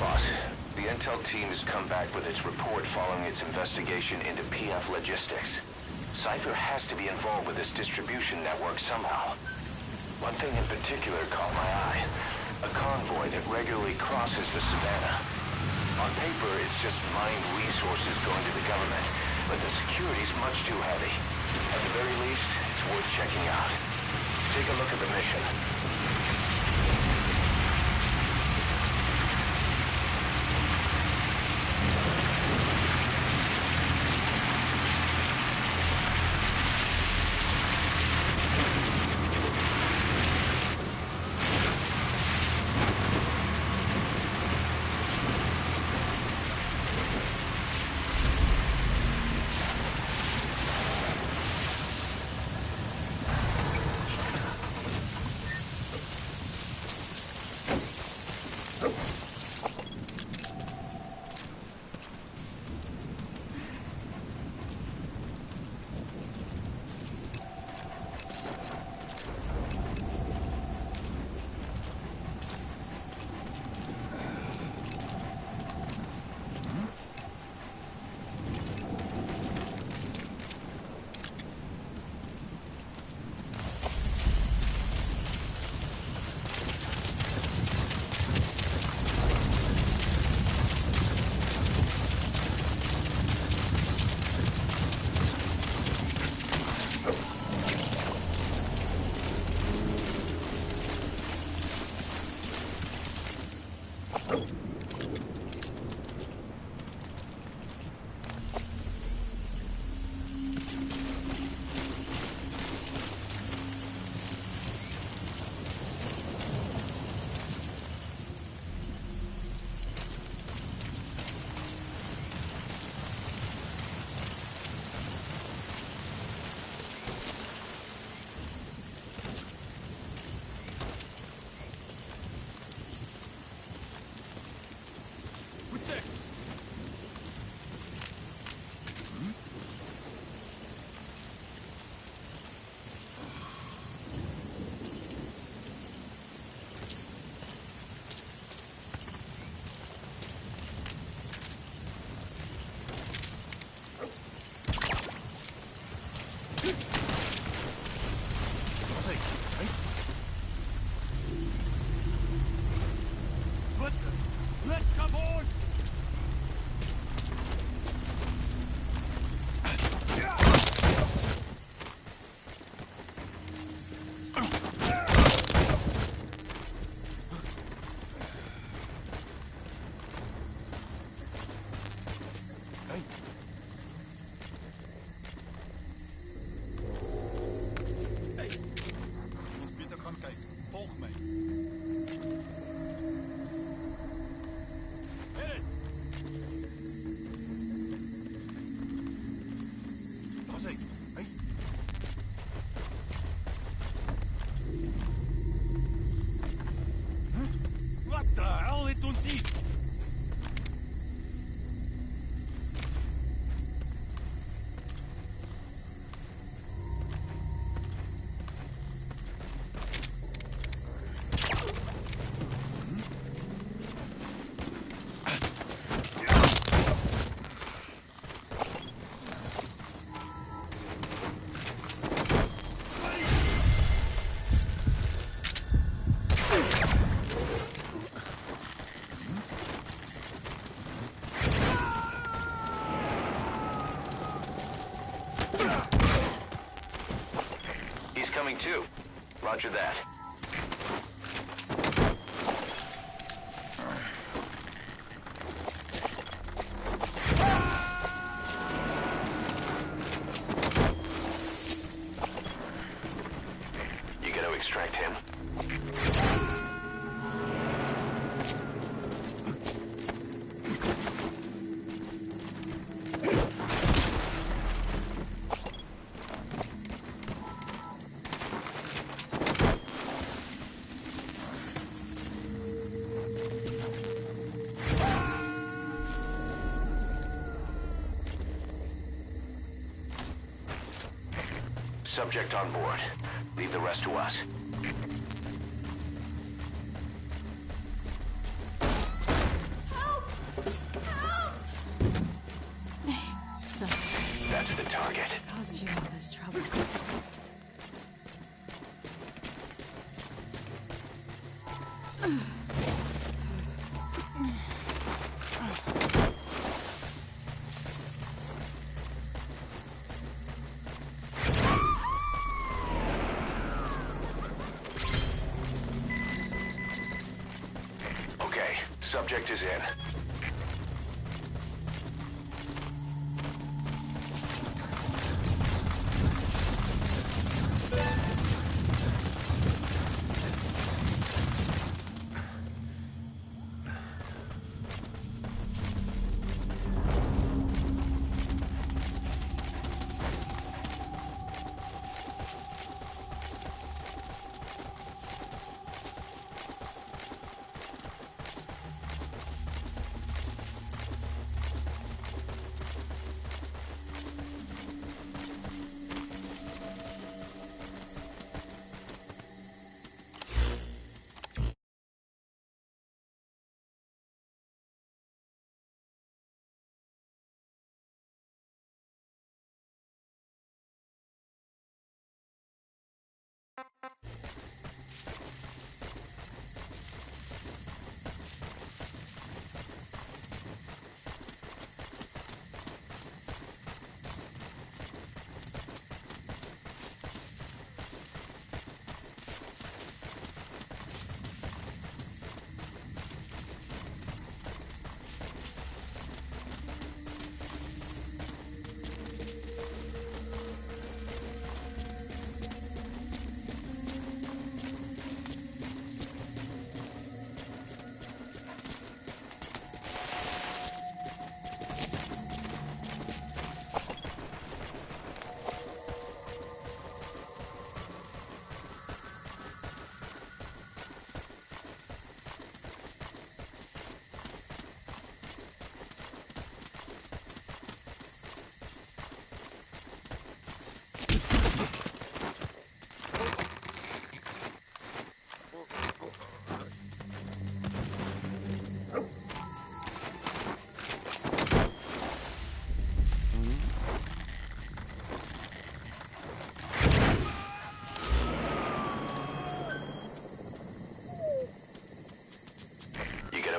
boss. The intel team has come back with its report following its investigation into PF logistics. Cypher has to be involved with this distribution network somehow. One thing in particular caught my eye. A convoy that regularly crosses the savannah. On paper, it's just mined resources going to the government, but the security's much too heavy. At the very least, it's worth checking out. Take a look at the mission. Coming too. Roger that. You gotta extract him. Subject on board. Leave the rest to us. the target. Caused you all this trouble. Okay, subject is in.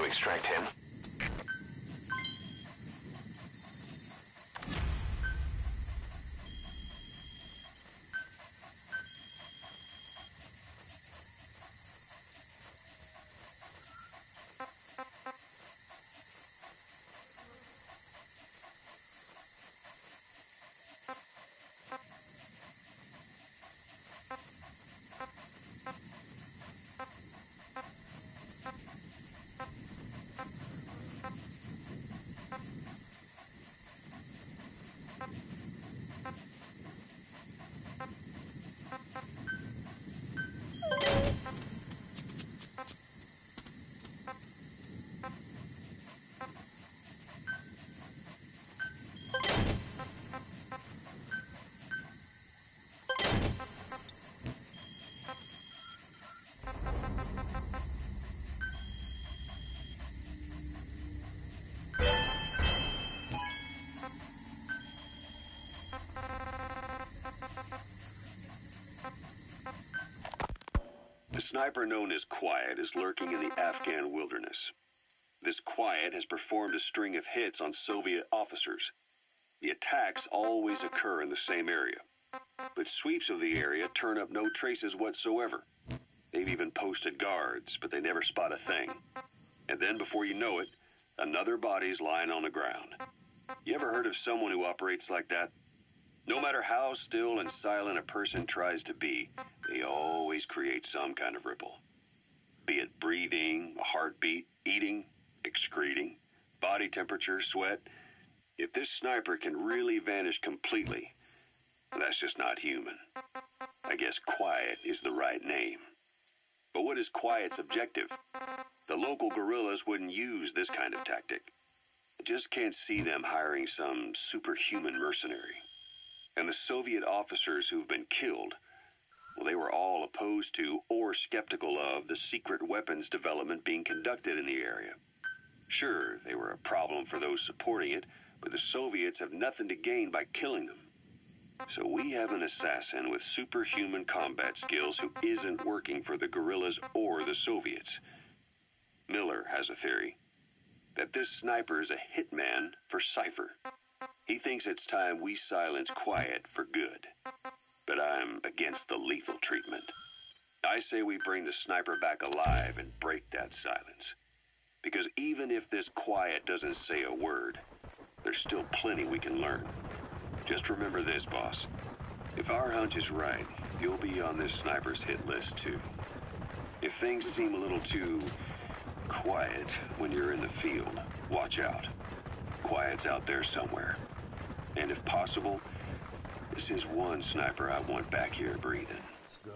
Extract him. The sniper known as Quiet is lurking in the Afghan wilderness. This Quiet has performed a string of hits on Soviet officers. The attacks always occur in the same area, but sweeps of the area turn up no traces whatsoever. They've even posted guards, but they never spot a thing. And then before you know it, another body's lying on the ground. You ever heard of someone who operates like that? No matter how still and silent a person tries to be, they always create some kind of ripple. Be it breathing, a heartbeat, eating, excreting, body temperature, sweat. If this sniper can really vanish completely, that's just not human. I guess Quiet is the right name. But what is Quiet's objective? The local guerrillas wouldn't use this kind of tactic. I just can't see them hiring some superhuman mercenary. And the Soviet officers who've been killed, well, they were all opposed to or skeptical of the secret weapons development being conducted in the area. Sure, they were a problem for those supporting it, but the Soviets have nothing to gain by killing them. So we have an assassin with superhuman combat skills who isn't working for the guerrillas or the Soviets. Miller has a theory that this sniper is a hitman for Cypher. He thinks it's time we silence Quiet for good. But I'm against the lethal treatment. I say we bring the sniper back alive and break that silence. Because even if this Quiet doesn't say a word, there's still plenty we can learn. Just remember this, boss. If our hunch is right, you'll be on this sniper's hit list too. If things seem a little too quiet when you're in the field, watch out. Quiet's out there somewhere. And if possible, this is one sniper I want back here breathing. Good.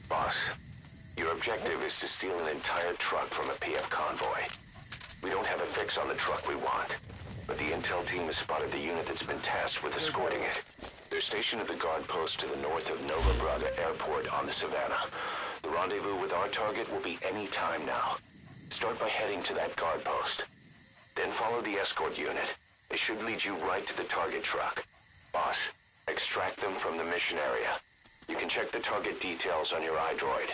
Boss, your objective is to steal an entire truck from a PF convoy. We don't have a fix on the truck we want, but the intel team has spotted the unit that's been tasked with escorting it. They're stationed at the guard post to the north of Nova Braga Airport on the Savannah. The rendezvous with our target will be any time now. Start by heading to that guard post. Then follow the escort unit. It should lead you right to the target truck. Boss, extract them from the mission area. You can check the target details on your iDroid.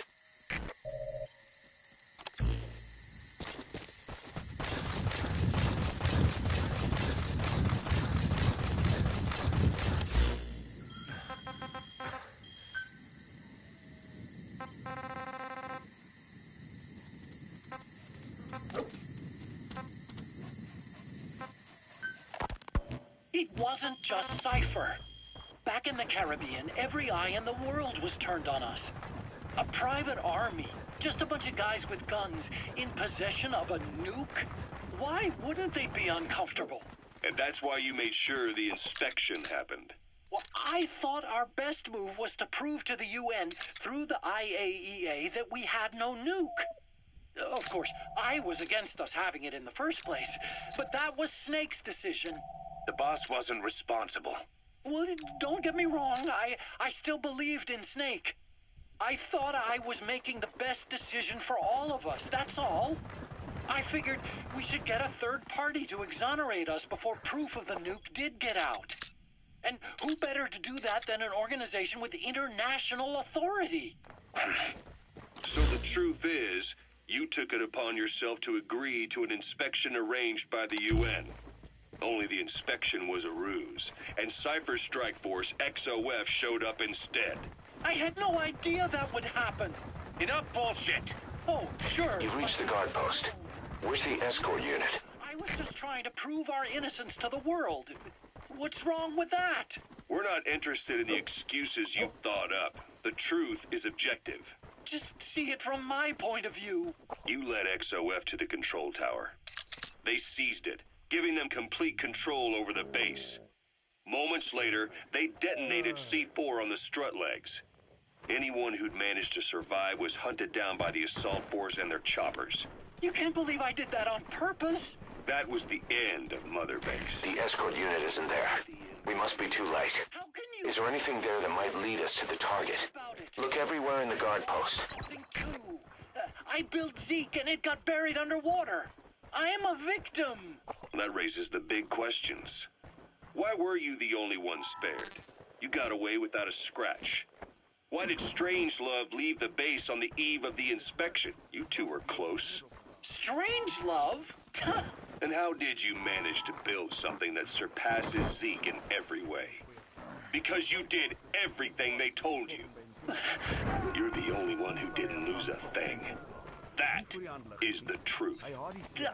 It wasn't just Cypher. Back in the Caribbean, every eye in the world was turned on us. A private army, just a bunch of guys with guns, in possession of a nuke? Why wouldn't they be uncomfortable? And that's why you made sure the inspection happened. Well, I thought our best move was to prove to the UN through the IAEA that we had no nuke. Of course, I was against us having it in the first place, but that was Snake's decision. The boss wasn't responsible. Well, don't get me wrong, I still believed in Snake. I thought I was making the best decision for all of us, that's all. I figured we should get a third party to exonerate us before proof of the nuke did get out. And who better to do that than an organization with international authority? So the truth is, you took it upon yourself to agree to an inspection arranged by the UN. Only the inspection was a ruse, and Cypher Strike Force XOF showed up instead. I had no idea that would happen. Enough bullshit. Oh, sure. You've reached the guard post. Where's the escort unit? I was just trying to prove our innocence to the world. What's wrong with that? We're not interested in the excuses you thought up. The truth is objective. Just see it from my point of view. You led XOF to the control tower. They seized it, giving them complete control over the base. Moments later, they detonated C4 on the strut legs. Anyone who'd managed to survive was hunted down by the assault force and their choppers. You can't believe I did that on purpose. That was the end of Mother Base. The escort unit isn't there. We must be too late. How can you... Is there anything there that might lead us to the target? about it? Look everywhere in the guard post. Something too. I built Zeke and it got buried underwater. I am a victim. That raises the big questions. Why were you the only one spared? You got away without a scratch. Why did Strangelove leave the base on the eve of the inspection? You two were close. Strangelove? And how did you manage to build something that surpasses Zeke in every way? Because you did everything they told you. You're the only one who didn't lose a thing. That is the truth.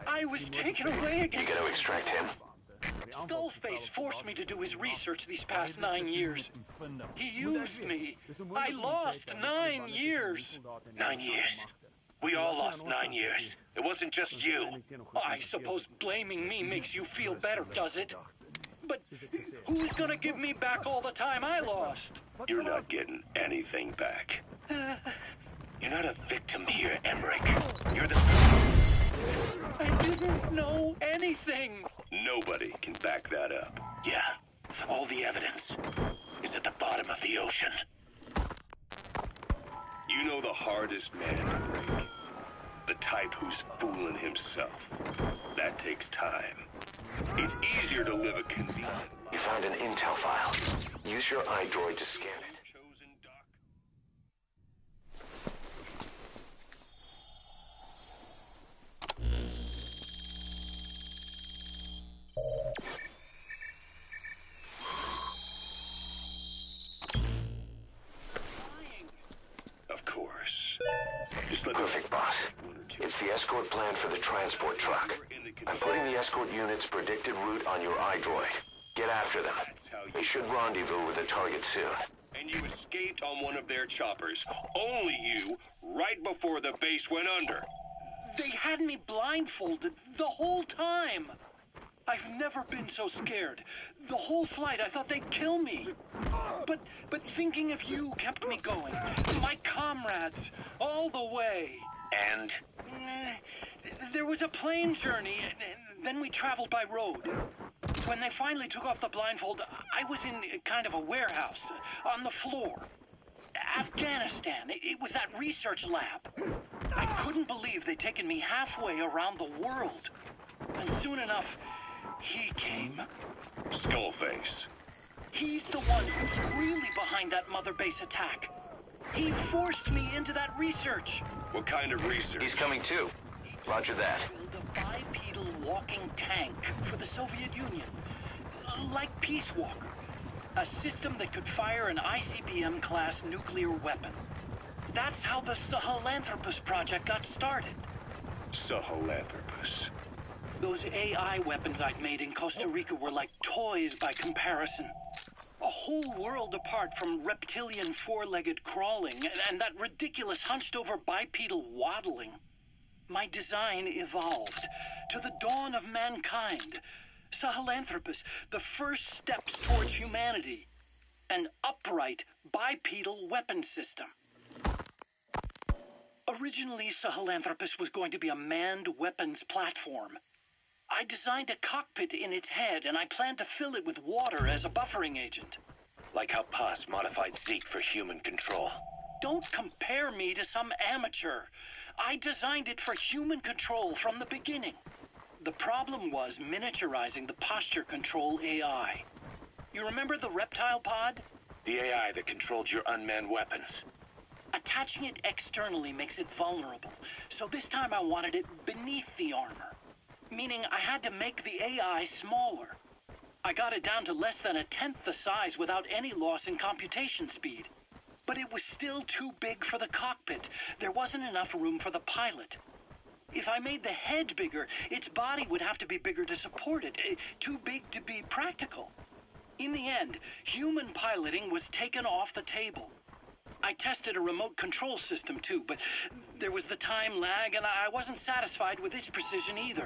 I was taken away again. You gotta extract him. Skullface forced me to do his research these past 9 years. He used me. I lost 9 years. 9 years. We all lost 9 years. It wasn't just you. I suppose blaming me makes you feel better, does it? But who's gonna give me back all the time I lost? You're not getting anything back. You're not a victim here, Emmerich. You're the... I didn't know anything. Nobody can back that up. Yeah, all the evidence is at the bottom of the ocean. You know the hardest man to break. The type who's fooling himself. That takes time. It's easier to live a convenient life. You found an intel file. Use your iDroid to scan it. Of course. Just let Perfect, boss. It's the escort plan for the transport truck. I'm putting the escort unit's predicted route on your iDroid. Get after them. They should rendezvous with the target soon. And you escaped on one of their choppers. Only you, right before the base went under. They had me blindfolded the whole time. I've never been so scared. The whole flight, I thought they'd kill me. But thinking of you kept me going. My comrades, all the way. And? There was a plane journey, then we traveled by road. When they finally took off the blindfold, I was in kind of a warehouse, on the floor. Afghanistan, it was that research lab. I couldn't believe they'd taken me halfway around the world. And soon enough, he came. Skullface. He's the one who's really behind that Mother Base attack. He forced me into that research. What kind of research? He's coming too. Roger that. Build a bipedal walking tank for the Soviet Union. Like Peace Walker. A system that could fire an ICBM-class nuclear weapon. That's how the Sahelanthropus project got started. Sahelanthropus. Those AI weapons I'd made in Costa Rica were like toys by comparison. A whole world apart from reptilian four-legged crawling and that ridiculous hunched-over bipedal waddling. My design evolved to the dawn of mankind. Sahelanthropus, the first steps towards humanity. An upright bipedal weapon system. Originally, Sahelanthropus was going to be a manned weapons platform. I designed a cockpit in its head, and I planned to fill it with water as a buffering agent. Like how Paz modified Zeke for human control. Don't compare me to some amateur. I designed it for human control from the beginning. The problem was miniaturizing the posture control AI. You remember the reptile pod? The AI that controlled your unmanned weapons. Attaching it externally makes it vulnerable, so this time I wanted it beneath the armor. Meaning I had to make the AI smaller. I got it down to less than a tenth the size without any loss in computation speed. But it was still too big for the cockpit. There wasn't enough room for the pilot. If I made the head bigger, its body would have to be bigger to support it. Too big to be practical. In the end, human piloting was taken off the table. I tested a remote control system too, but there was the time lag and I wasn't satisfied with its precision either.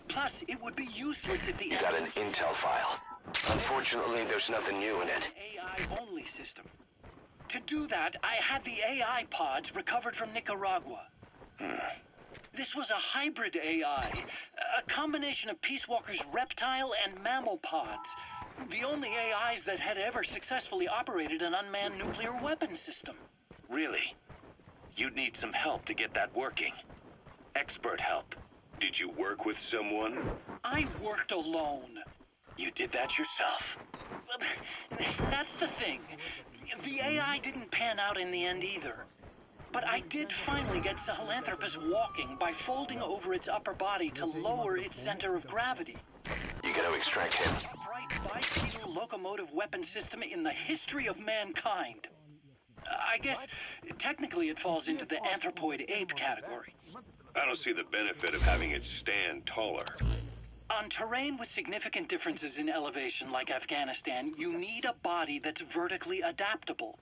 Plus, it would be useless if the... You got an intel file. Unfortunately, there's nothing new in it. An AI-only system. To do that, I had the AI pods recovered from Nicaragua. This was a hybrid AI, a combination of Peace Walker's reptile and mammal pods. The only AIs that had ever successfully operated an unmanned nuclear weapon system. Really? You'd need some help to get that working. Expert help. Did you work with someone? I worked alone. You did that yourself. That's the thing. The AI didn't pan out in the end either. But I did finally get Sahelanthropus walking by folding over its upper body to lower its center of gravity. You gotta extract him. Upright bipedal locomotive weapon system in the history of mankind. I guess, technically it falls into the anthropoid ape category. I don't see the benefit of having it stand taller. On terrain with significant differences in elevation like Afghanistan, you need a body that's vertically adaptable.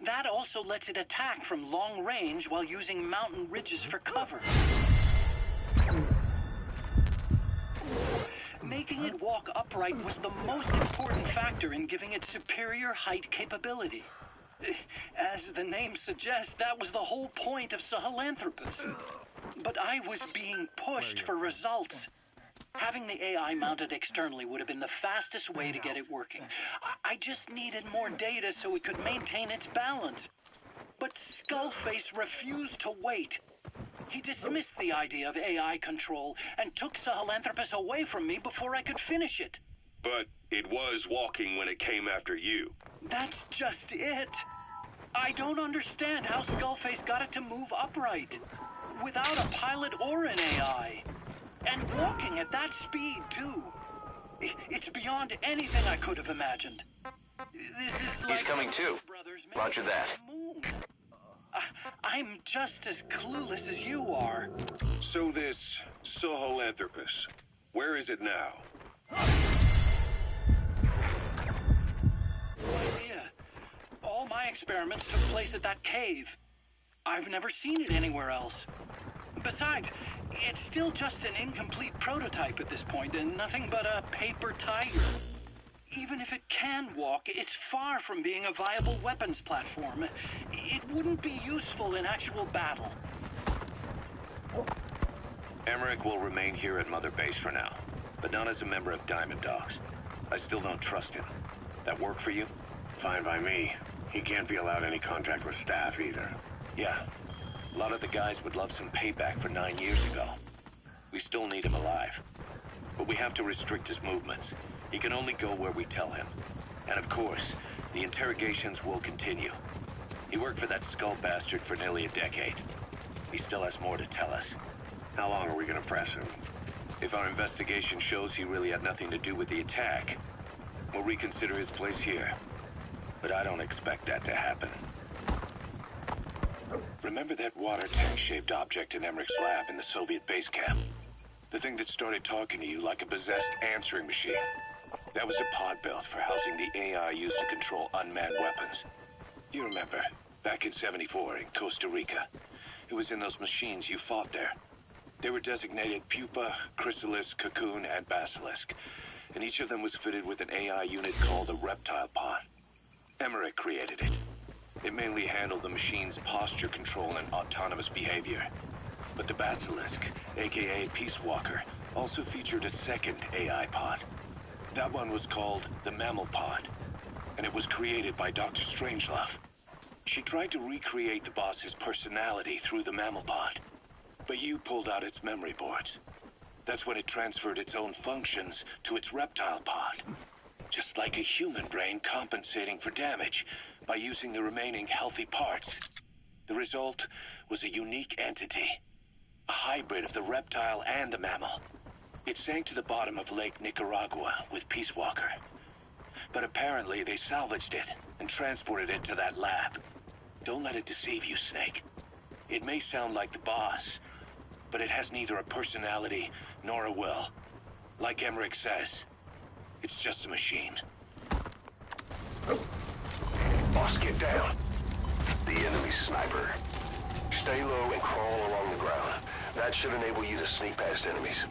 That also lets it attack from long range while using mountain ridges for cover. Making it walk upright was the most important factor in giving it superior height capability. As the name suggests, that was the whole point of Sahelanthropus. But I was being pushed for results. Having the AI mounted externally would have been the fastest way to get it working. I just needed more data so it could maintain its balance. But Skullface refused to wait. He dismissed the idea of AI control and took Sahelanthropus away from me before I could finish it. But it was walking when it came after you. That's just it. I don't understand how Skullface got it to move upright, without a pilot or an AI. And walking at that speed, too. It's beyond anything I could have imagined. This is like He's coming too. Roger that. Moon. I'm just as clueless as you are. So this Sahelanthropus, where is it now? No idea. All my experiments took place at that cave. I've never seen it anywhere else. Besides, it's still just an incomplete prototype at this point, and nothing but a paper tiger. Even if it can walk, it's far from being a viable weapons platform. It wouldn't be useful in actual battle. Emmerich will remain here at Mother Base for now, but not as a member of Diamond Dogs. I still don't trust him. That work for you? Fine by me. He can't be allowed any contact with staff either. Yeah. A lot of the guys would love some payback for 9 years ago. We still need him alive. But we have to restrict his movements. He can only go where we tell him. And of course, the interrogations will continue. He worked for that skull bastard for nearly a decade. He still has more to tell us. How long are we gonna press him? If our investigation shows he really had nothing to do with the attack, we'll reconsider his place here. But I don't expect that to happen. Remember that water tank-shaped object in Emmerich's lab in the Soviet base camp? The thing that started talking to you like a possessed answering machine? That was a pod built for housing the AI used to control unmanned weapons. You remember, back in '74 in Costa Rica. It was in those machines you fought there. They were designated Pupa, Chrysalis, Cocoon, and Basilisk, and each of them was fitted with an AI unit called a reptile pod. Emmerich created it. It mainly handled the machine's posture control and autonomous behavior. But the Basilisk, aka Peace Walker, also featured a second AI pod. That one was called the Mammal Pod, and it was created by Dr. Strangelove. She tried to recreate the boss's personality through the Mammal Pod, but you pulled out its memory boards. That's when it transferred its own functions to its reptile pod. Just like a human brain compensating for damage by using the remaining healthy parts. The result was a unique entity, a hybrid of the reptile and the mammal. It sank to the bottom of Lake Nicaragua with Peace Walker. But apparently they salvaged it and transported it to that lab. Don't let it deceive you, Snake. It may sound like the boss, but it has neither a personality nor a will. Like Emmerich says, it's just a machine. Boss, get down. The enemy sniper. Stay low and crawl along the ground. That should enable you to sneak past enemies.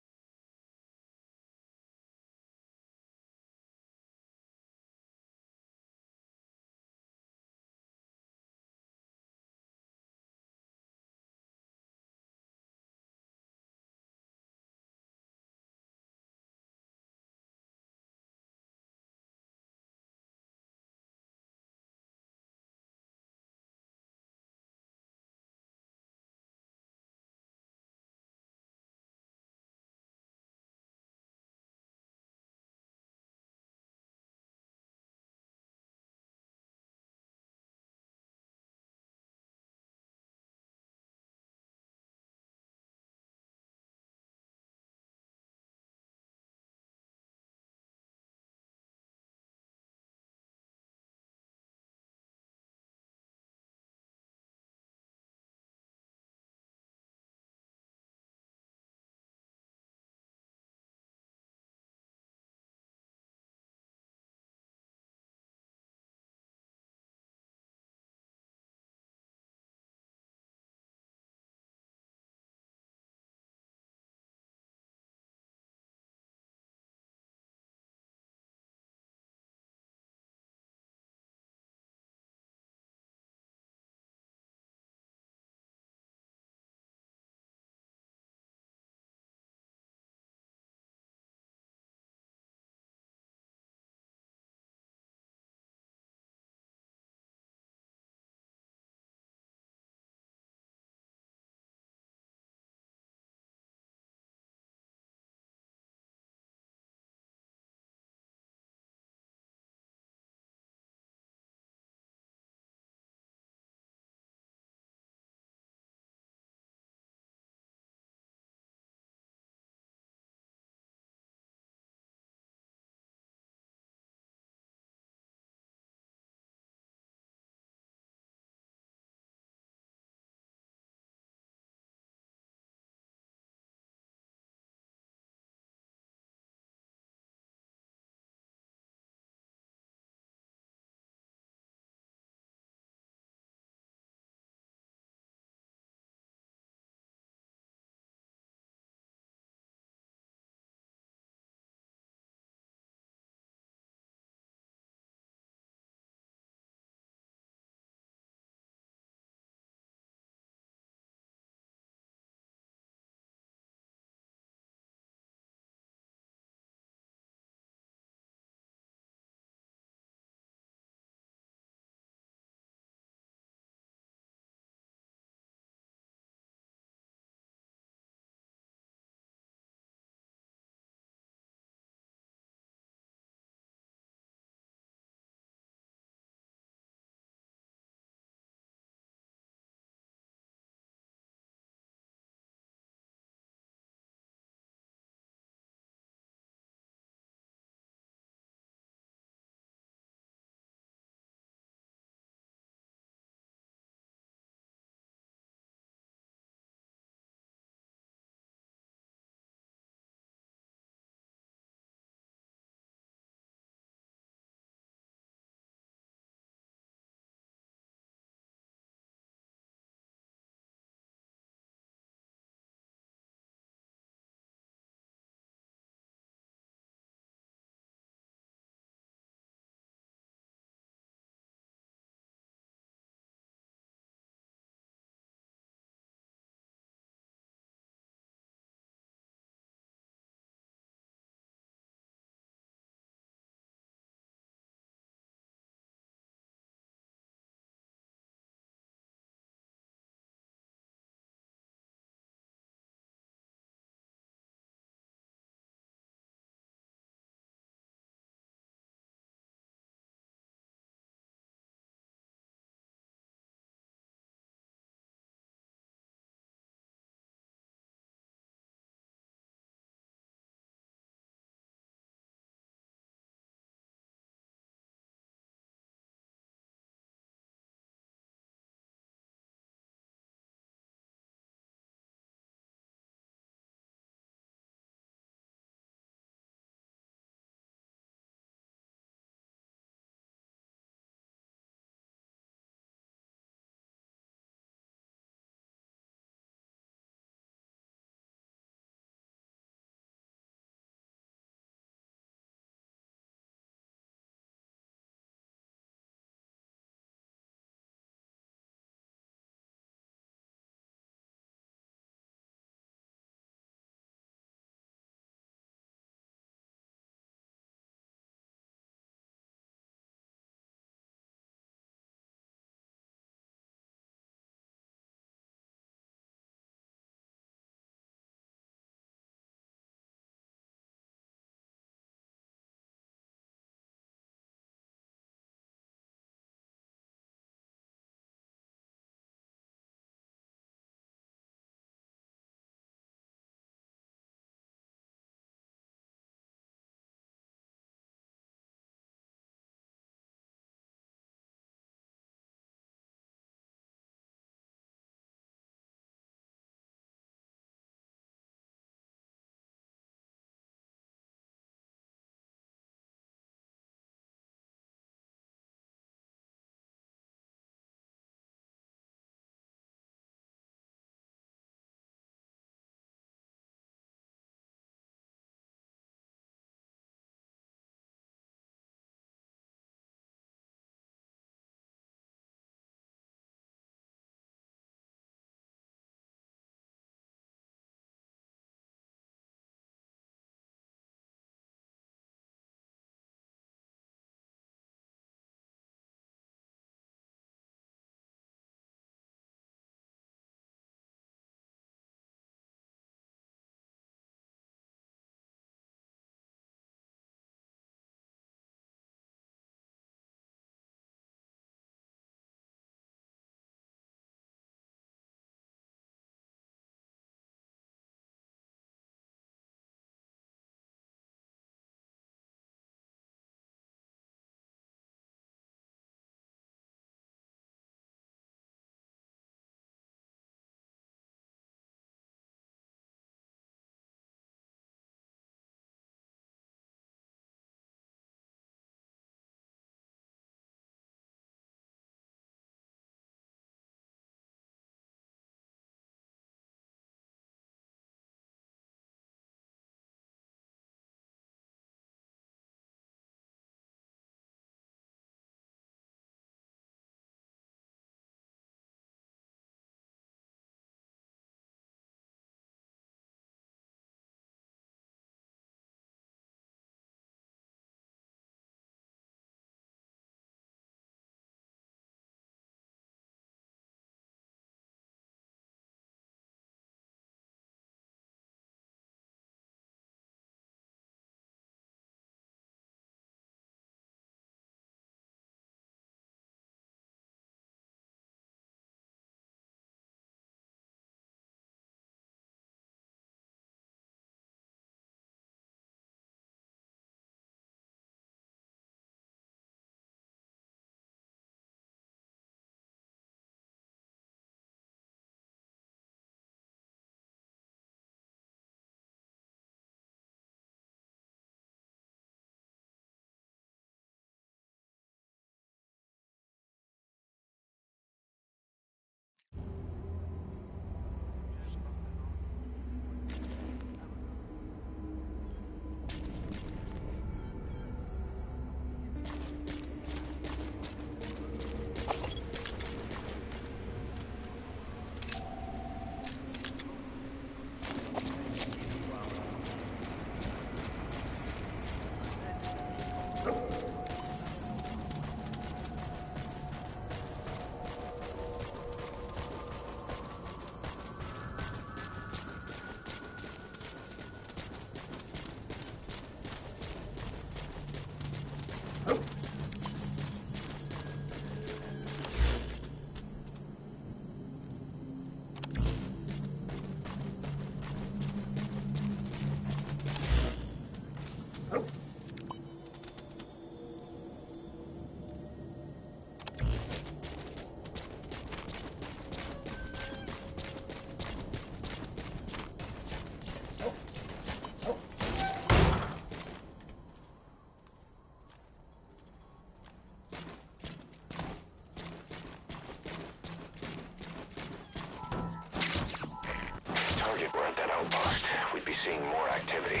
seeing more activity.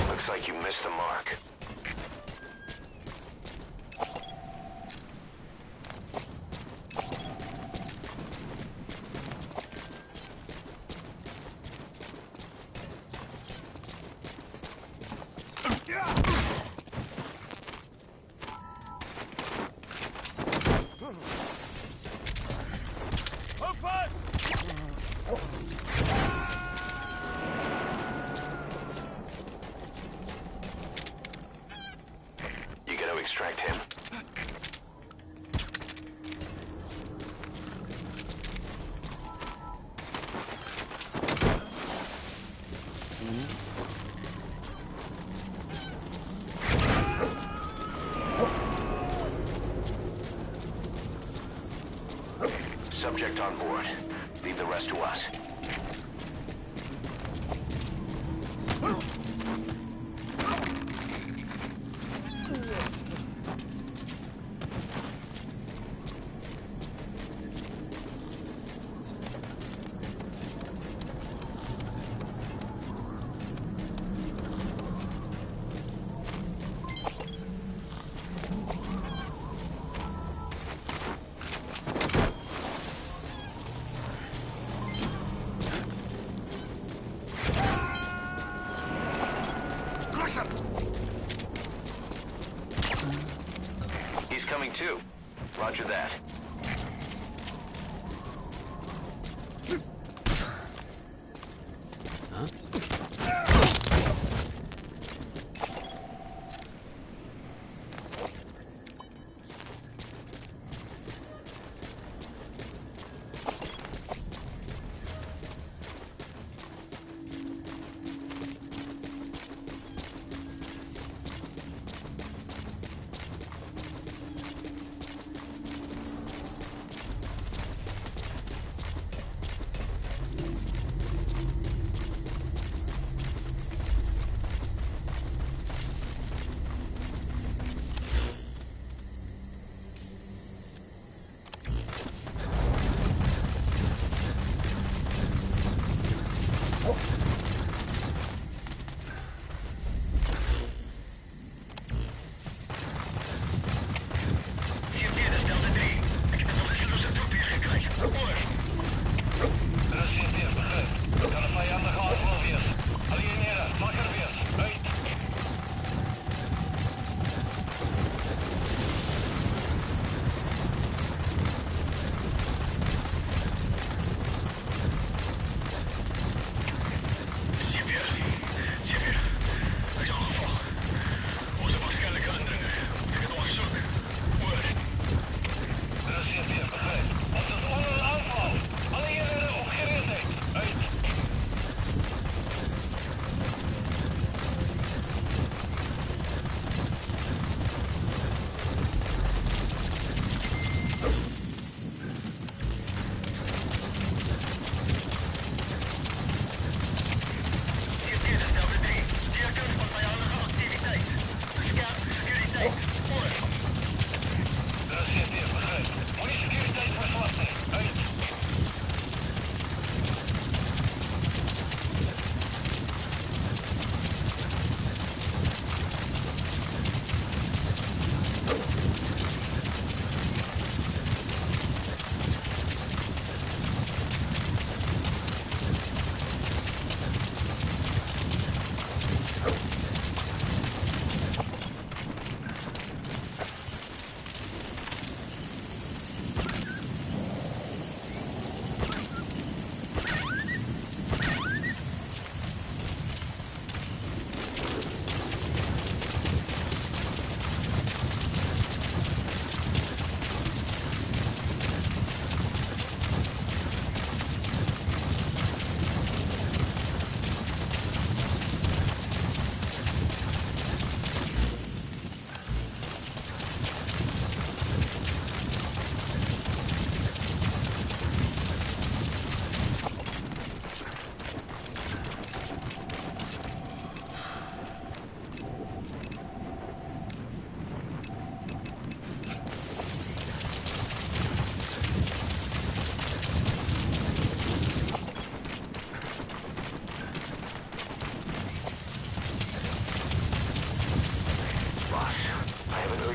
Looks like you missed the mark. You gonna extract him? Subject on board. Leave the rest to us. He's coming too. Roger that.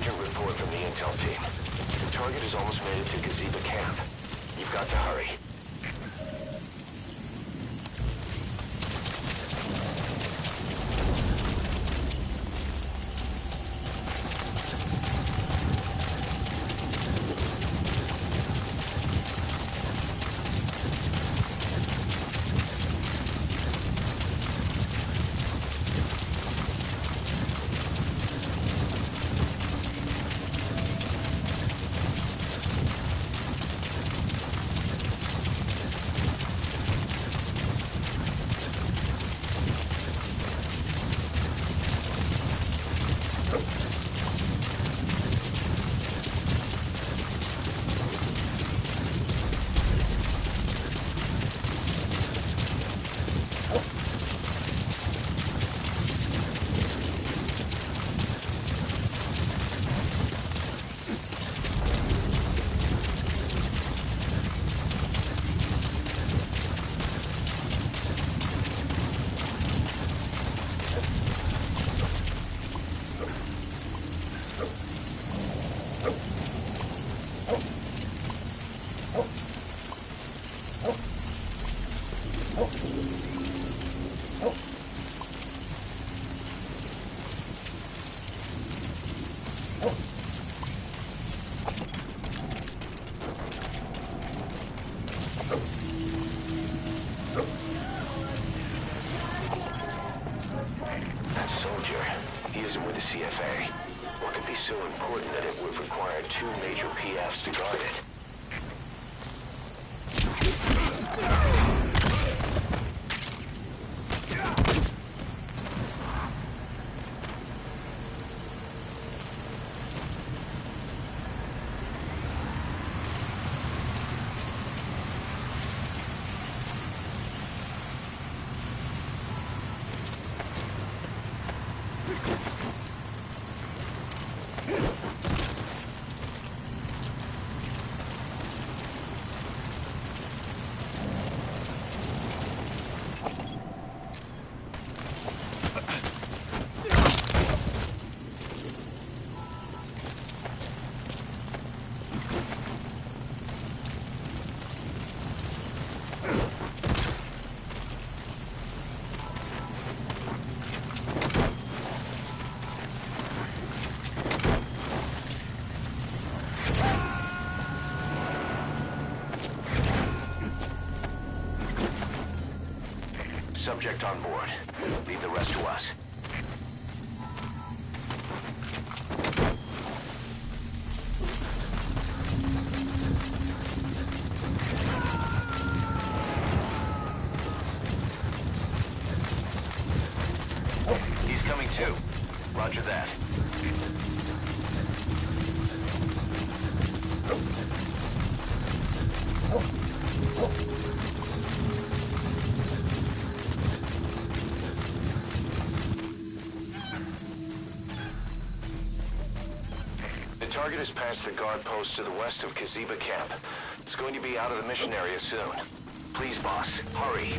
Urgent report from the intel team. The target has almost made it to Gazeba camp. You've got to hurry. That soldier, he isn't with the CFA. What could be so important that it would require 2 major PFs to guard it? Subject on board. Leave the rest to us. He's coming too. Roger that. The target has passed the guard post to the west of Gazeba camp. It's going to be out of the mission area soon. Please, boss, hurry.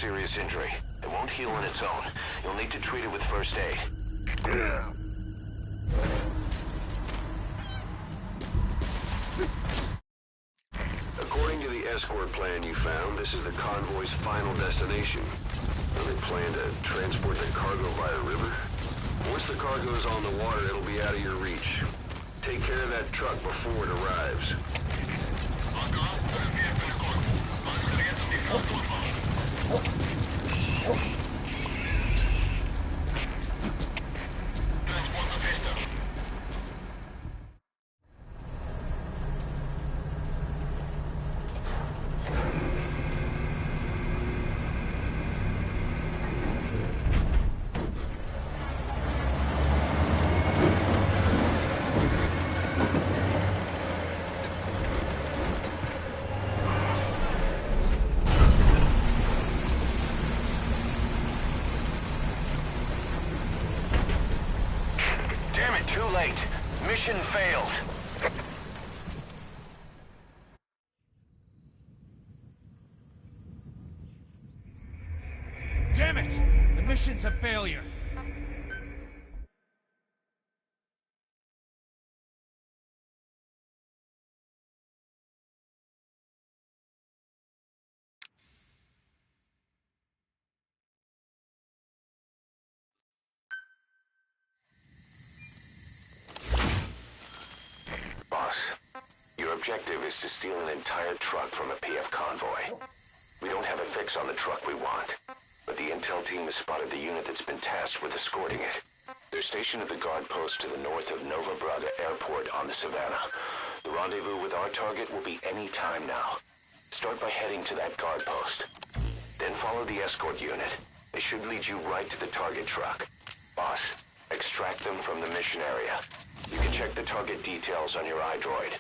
serious injury. It won't heal on its own. You'll need to treat it with first aid. According to the escort plan you found, this is the convoy's final destination. They plan to transport the cargo via river. Once the cargo is on the water, it'll be out of your reach. Take care of that truck before it arrives. Too late. Mission failed. Damn it! The mission's a failure. Boss, your objective is to steal an entire truck from a PF convoy. We don't have a fix on the truck we want, but the intel team has spotted the unit that's been tasked with escorting it. They're stationed at the guard post to the north of Nova Braga Airport on the Savannah. The rendezvous with our target will be any time now. Start by heading to that guard post. Then follow the escort unit. They should lead you right to the target truck. Boss, extract them from the mission area. You can check the target details on your iDroid.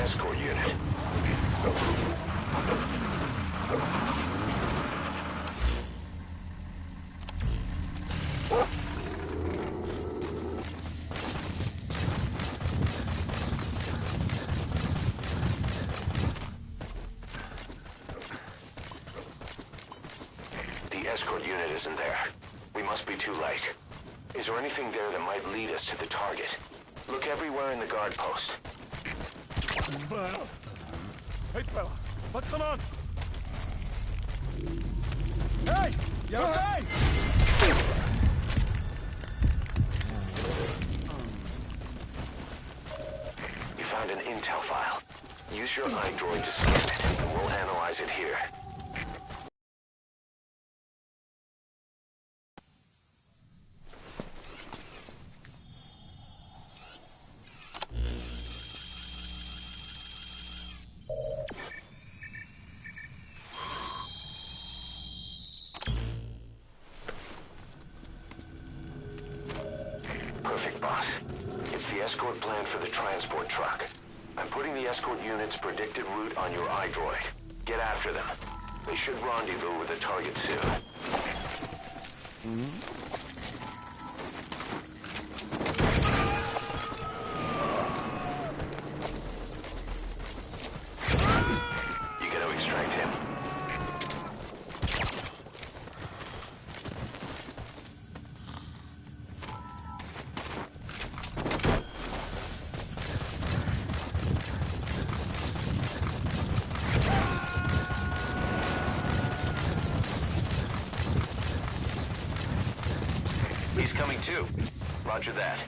Escort unit. The escort unit isn't there. We must be too late. Is there anything there that might lead us to the target? Look everywhere in the guard post. Hey, fella, what's going on? Hey! You okay? You found an intel file. Use your iDroid to scan it, and we'll analyze it here. Perfect, boss. It's the escort plan for the transport truck. I'm putting the escort unit's predicted route on your iDroid. Get after them. They should rendezvous with the target soon. You gotta extract him. He's coming too. Roger that.